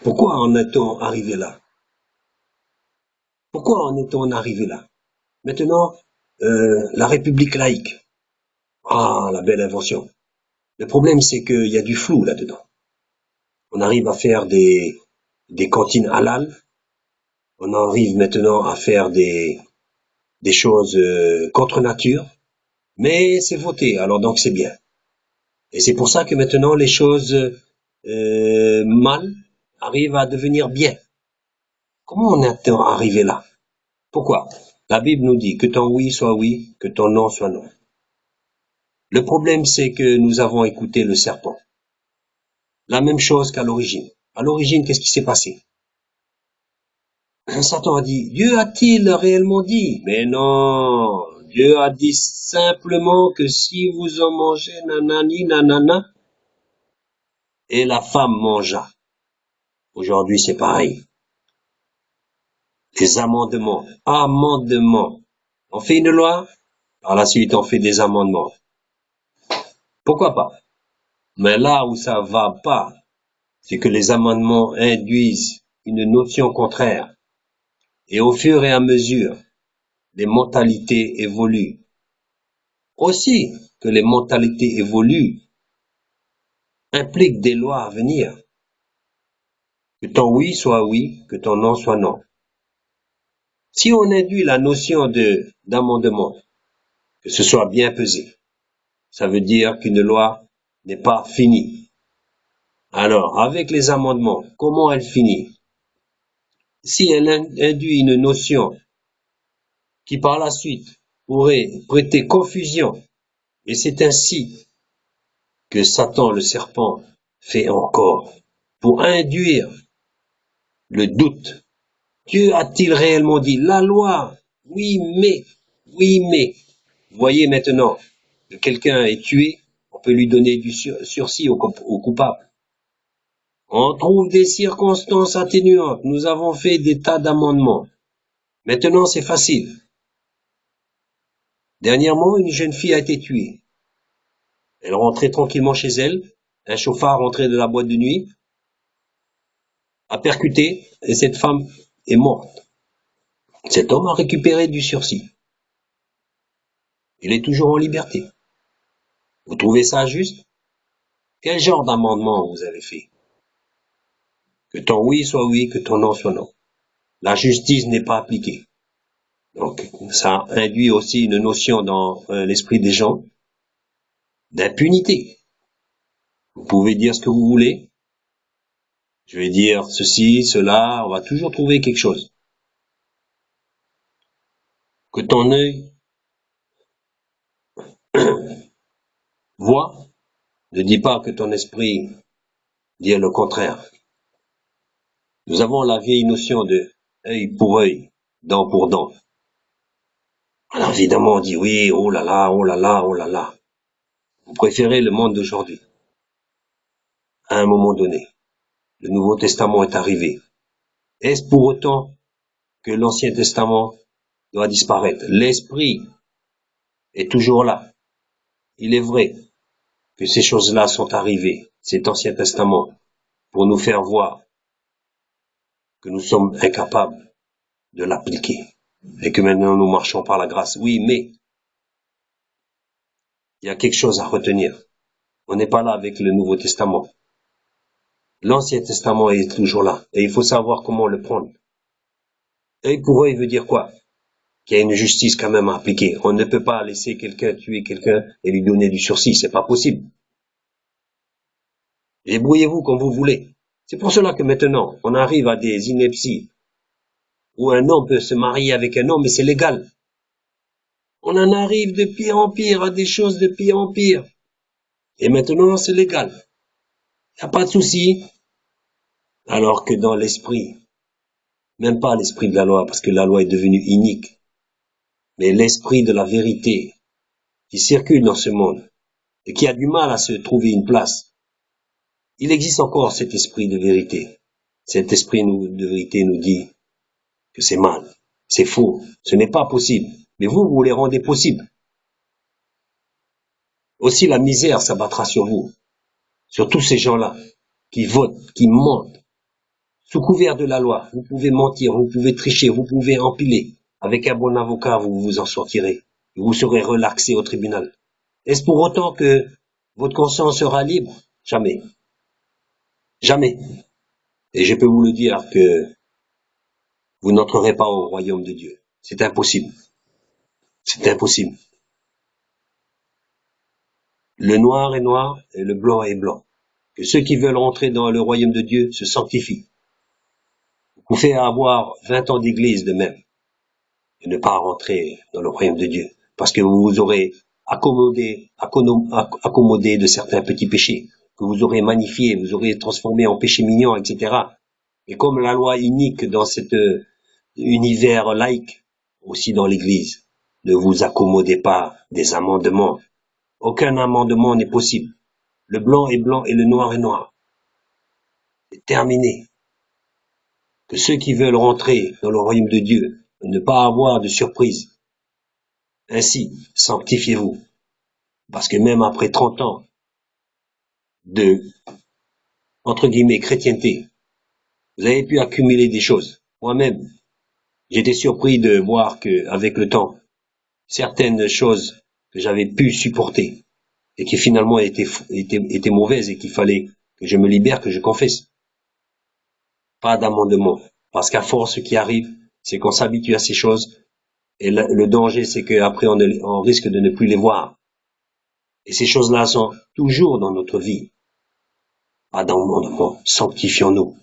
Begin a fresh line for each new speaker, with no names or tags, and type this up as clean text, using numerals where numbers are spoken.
Pourquoi en est-on arrivé là? Pourquoi en est-on arrivé là? Maintenant, la République laïque. Ah, la belle invention. Le problème, c'est qu'il y a du flou là-dedans. On arrive à faire des cantines halal. On arrive maintenant à faire des choses contre nature. Mais c'est voté, alors donc c'est bien. Et c'est pour ça que maintenant les choses mal arrivent à devenir bien. Comment on est arrivé là? Pourquoi? La Bible nous dit que ton oui, que ton non soit non. Le problème, c'est que nous avons écouté le serpent. La même chose qu'à l'origine. À l'origine, qu'est-ce qui s'est passé? Satan a dit, Dieu a-t-il réellement dit? Mais non, Dieu a dit simplement que si vous en mangez, nanani, nanana, et la femme mangea. Aujourd'hui, c'est pareil. Les amendements. Amendements. On fait une loi, par la suite, on fait des amendements. Pourquoi pas? Mais là où ça va pas, c'est que les amendements induisent une notion contraire. Et au fur et à mesure, les mentalités évoluent. Aussi que les mentalités évoluent, impliquent des lois à venir. Que ton oui, que ton non soit non. Si on induit la notion d'amendement, que ce soit bien pesé, ça veut dire qu'une loi n'est pas finie. Alors, avec les amendements, comment elle finit? Si elle induit une notion qui par la suite pourrait prêter confusion, et c'est ainsi que Satan le serpent fait encore, pour induire le doute. Dieu a-t-il réellement dit? La loi, oui mais, oui mais. Vous voyez maintenant que quelqu'un est tué, on peut lui donner du sursis au coupable. On trouve des circonstances atténuantes. Nous avons fait des tas d'amendements. Maintenant, c'est facile. Dernièrement, une jeune fille a été tuée. Elle rentrait tranquillement chez elle. Un chauffard rentrait de la boîte de nuit, a percuté, et cette femme est morte. Cet homme a récupéré du sursis. Il est toujours en liberté. Vous trouvez ça juste? Quel genre d'amendement vous avez fait? Que ton oui, que ton non soit non. La justice n'est pas appliquée. Donc, ça induit aussi une notion dans l'esprit des gens d'impunité. Vous pouvez dire ce que vous voulez. Je vais dire ceci, cela, on va toujours trouver quelque chose. Que ton œil voit, ne dit pas que ton esprit dit le contraire. Nous avons la vieille notion de œil pour œil, dent pour dent. Alors évidemment, on dit oui, oh là là, oh là là, oh là là. Vous préférez le monde d'aujourd'hui. À un moment donné, le Nouveau Testament est arrivé. Est-ce pour autant que l'Ancien Testament doit disparaître? L'Esprit est toujours là. Il est vrai que ces choses-là sont arrivées, cet Ancien Testament, pour nous faire voir que nous sommes incapables de l'appliquer et que maintenant nous marchons par la grâce. Oui, mais il y a quelque chose à retenir. On n'est pas là avec le Nouveau Testament. L'Ancien Testament est toujours là et il faut savoir comment le prendre. Œil pour œil veut dire quoi? Qu'il y a une justice quand même à appliquer. On ne peut pas laisser quelqu'un tuer quelqu'un et lui donner du sursis, c'est pas possible. Débrouillez-vous comme vous voulez. C'est pour cela que maintenant, on arrive à des inepties où un homme peut se marier avec un homme et c'est légal. On en arrive de pire en pire à des choses de pire en pire. Et maintenant, c'est légal. Il n'y a pas de souci. Alors que dans l'esprit, même pas l'esprit de la loi, parce que la loi est devenue inique, mais l'esprit de la vérité qui circule dans ce monde et qui a du mal à se trouver une place, il existe encore cet esprit de vérité. Cet esprit de vérité nous dit que c'est mal, c'est faux, ce n'est pas possible. Mais vous, vous les rendez possibles. Aussi la misère s'abattra sur vous, sur tous ces gens-là qui votent, qui mentent. Sous couvert de la loi, vous pouvez mentir, vous pouvez tricher, vous pouvez empiler. Avec un bon avocat, vous vous en sortirez. Vous serez relaxé au tribunal. Est-ce pour autant que votre conscience sera libre? Jamais. Jamais. Et je peux vous le dire que vous n'entrerez pas au royaume de Dieu. C'est impossible. C'est impossible. Le noir est noir et le blanc est blanc. Que ceux qui veulent rentrer dans le royaume de Dieu se sanctifient. Vous pouvez avoir 20 ans d'église de même et ne pas rentrer dans le royaume de Dieu. Parce que vous vous aurez accommodé de certains petits péchés, que vous aurez magnifié, vous aurez transformé en péché mignon, etc. Et comme la loi unique dans cet univers laïque, aussi dans l'église, ne vous accommodez pas des amendements. Aucun amendement n'est possible. Le blanc est blanc et le noir est noir. C'est terminé. Que ceux qui veulent rentrer dans le royaume de Dieu, ne pas avoir de surprise. Ainsi, sanctifiez-vous. Parce que même après 30 ans de, entre guillemets, chrétienté, vous avez pu accumuler des choses. Moi-même, j'étais surpris de voir que, avec le temps, certaines choses que j'avais pu supporter et qui finalement étaient mauvaises et qu'il fallait que je me libère, que je confesse. Pas d'amendement. Parce qu'à force, ce qui arrive, c'est qu'on s'habitue à ces choses et le danger, c'est qu'après, on risque de ne plus les voir. Et ces choses-là sont toujours dans notre vie. Pas d'amendement. Sanctifions-nous.